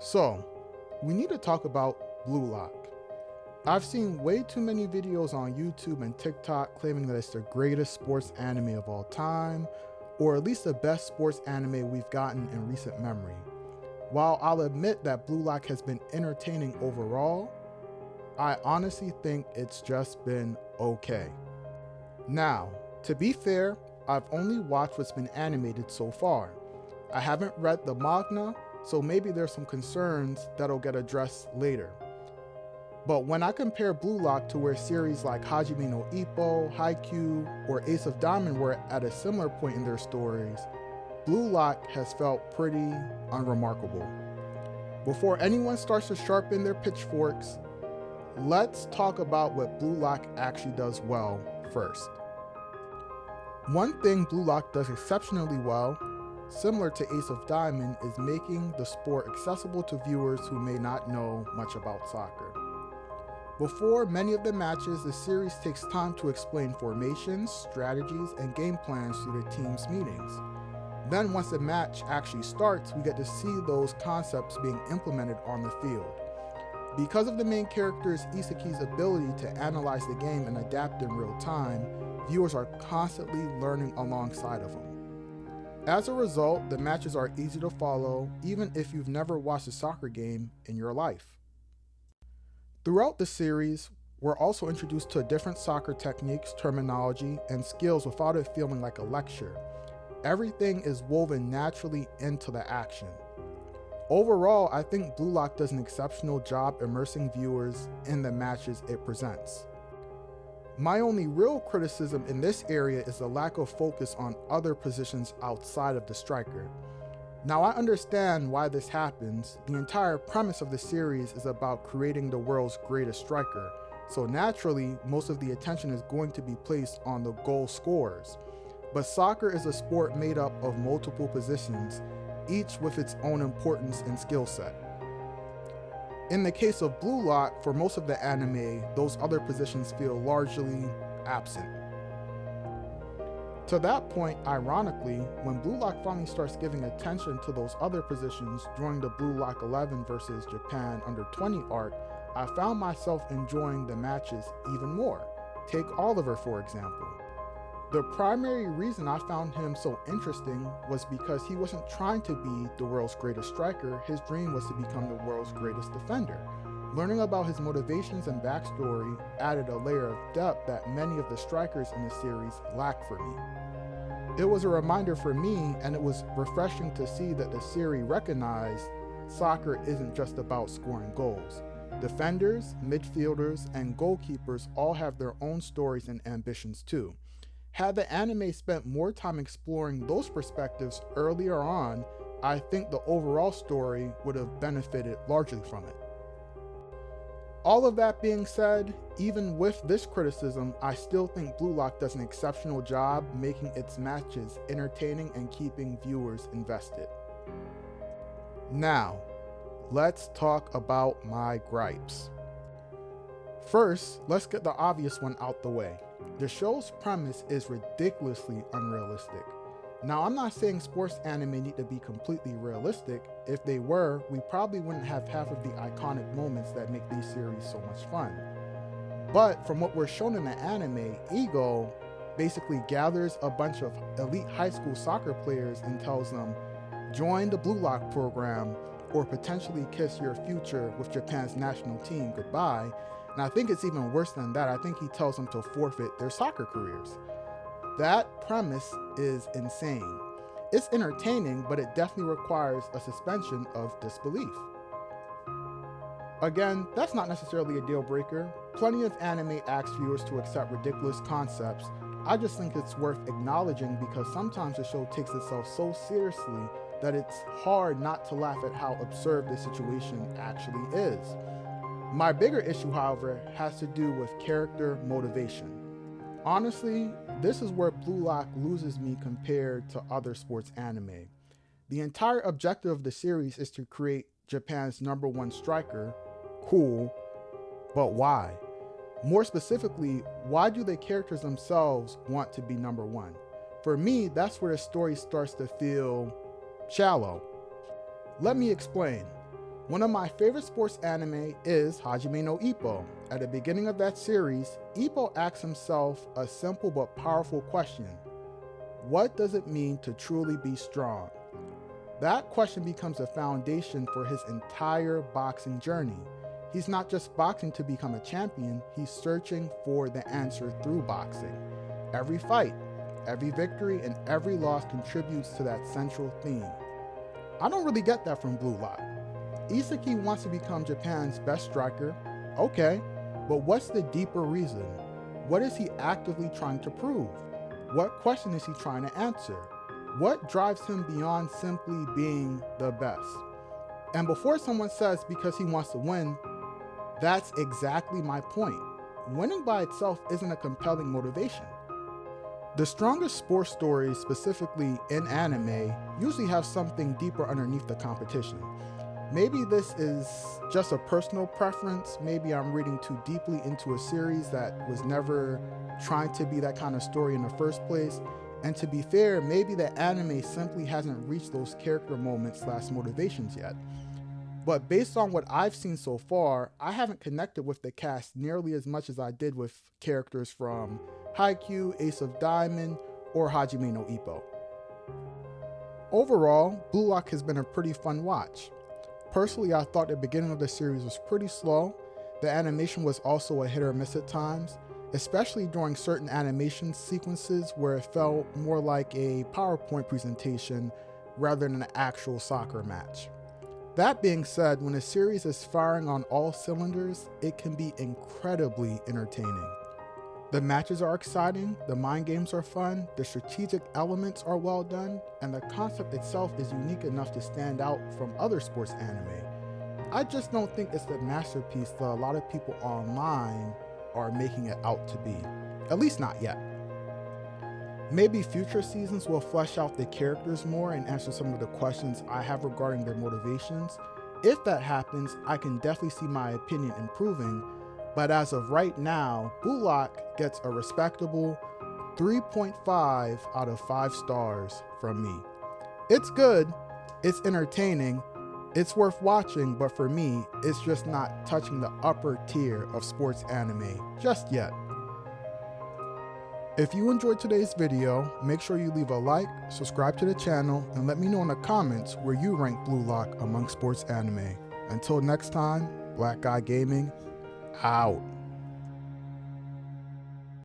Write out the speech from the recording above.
So, we need to talk about Blue Lock. I've seen way too many videos on YouTube and TikTok claiming that it's the greatest sports anime of all time, or at least the best sports anime we've gotten in recent memory. While I'll admit that Blue Lock has been entertaining overall, I honestly think it's just been okay. Now, to be fair, I've only watched what's been animated so far. I haven't read the manga, so maybe there's some concerns that'll get addressed later. But when I compare Blue Lock to where series like Hajime no Ippo, Haikyuu, or Ace of Diamond were at a similar point in their stories, Blue Lock has felt pretty unremarkable. Before anyone starts to sharpen their pitchforks, let's talk about what Blue Lock actually does well first. One thing Blue Lock does exceptionally well, similar to Ace of Diamond, is making the sport accessible to viewers who may not know much about soccer. Before many of the matches, the series takes time to explain formations, strategies, and game plans through the team's meetings. Then once the match actually starts, we get to see those concepts being implemented on the field. Because of the main character's Isaki's ability to analyze the game and adapt in real time, viewers are constantly learning alongside of him. As a result, the matches are easy to follow even if you've never watched a soccer game in your life. Throughout the series, we're also introduced to different soccer techniques, terminology, and skills without it feeling like a lecture. Everything is woven naturally into the action. Overall, I think Blue Lock does an exceptional job immersing viewers in the matches it presents. My only real criticism in this area is the lack of focus on other positions outside of the striker. Now I understand why this happens. The entire premise of the series is about creating the world's greatest striker, so naturally most of the attention is going to be placed on the goal scorers. But soccer is a sport made up of multiple positions, each with its own importance and skill set. In the case of Blue Lock, for most of the anime, those other positions feel largely absent. To that point, ironically, when Blue Lock finally starts giving attention to those other positions during the Blue Lock 11 versus Japan Under-20 arc, I found myself enjoying the matches even more. Take Oliver for example. The primary reason I found him so interesting was because he wasn't trying to be the world's greatest striker, his dream was to become the world's greatest defender. Learning about his motivations and backstory added a layer of depth that many of the strikers in the series lacked for me. It was a reminder for me, and it was refreshing to see that the series recognized soccer isn't just about scoring goals. Defenders, midfielders, and goalkeepers all have their own stories and ambitions too. Had the anime spent more time exploring those perspectives earlier on, I think the overall story would have benefited largely from it. All of that being said, even with this criticism, I still think Blue Lock does an exceptional job making its matches entertaining and keeping viewers invested. Now, let's talk about my gripes. First, let's get the obvious one out the way. The show's premise is ridiculously unrealistic. Now, I'm not saying sports anime need to be completely realistic. If they were, we probably wouldn't have half of the iconic moments that make these series so much fun. But from what we're shown in the anime, Ego basically gathers a bunch of elite high school soccer players and tells them, join the Blue Lock program or potentially kiss your future with Japan's national team goodbye. And I think it's even worse than that. I think he tells them to forfeit their soccer careers. That premise is insane. It's entertaining, but it definitely requires a suspension of disbelief. Again, that's not necessarily a deal breaker. Plenty of anime asks viewers to accept ridiculous concepts. I just think it's worth acknowledging because sometimes the show takes itself so seriously that it's hard not to laugh at how absurd the situation actually is. My bigger issue, however, has to do with character motivation. Honestly, this is where Blue Lock loses me compared to other sports anime. The entire objective of the series is to create Japan's #1 striker. Cool, but why? More specifically, why do the characters themselves want to be #1? For me, that's where the story starts to feel shallow. Let me explain. One of my favorite sports anime is Hajime no Ippo. At the beginning of that series, Ippo asks himself a simple but powerful question. What does it mean to truly be strong? That question becomes a foundation for his entire boxing journey. He's not just boxing to become a champion, he's searching for the answer through boxing. Every fight, every victory, and every loss contributes to that central theme. I don't really get that from Blue Lock. Isagi wants to become Japan's best striker, okay, but what's the deeper reason? What is he actively trying to prove? What question is he trying to answer? What drives him beyond simply being the best? And before someone says because he wants to win, that's exactly my point. Winning by itself isn't a compelling motivation. The strongest sports stories, specifically in anime, usually have something deeper underneath the competition. Maybe this is just a personal preference. Maybe I'm reading too deeply into a series that was never trying to be that kind of story in the first place. And to be fair, maybe the anime simply hasn't reached those character moments / motivations yet. But based on what I've seen so far, I haven't connected with the cast nearly as much as I did with characters from Haikyuu, Ace of Diamond, or Hajime no Ippo. Overall, Blue Lock has been a pretty fun watch. Personally, I thought the beginning of the series was pretty slow. The animation was also a hit or miss at times, especially during certain animation sequences where it felt more like a PowerPoint presentation rather than an actual soccer match. That being said, when a series is firing on all cylinders, it can be incredibly entertaining. The matches are exciting, the mind games are fun, the strategic elements are well done, and the concept itself is unique enough to stand out from other sports anime. I just don't think it's the masterpiece that a lot of people online are making it out to be. At least not yet. Maybe future seasons will flesh out the characters more and answer some of the questions I have regarding their motivations. If that happens, I can definitely see my opinion improving, but as of right now, Blue Lock gets a respectable 3.5 out of 5 stars from me. It's good, it's entertaining, it's worth watching, but for me, it's just not touching the upper tier of sports anime just yet. If you enjoyed today's video, make sure you leave a like, subscribe to the channel, and let me know in the comments where you rank Blue Lock among sports anime. Until next time, Black Guy Gaming, out.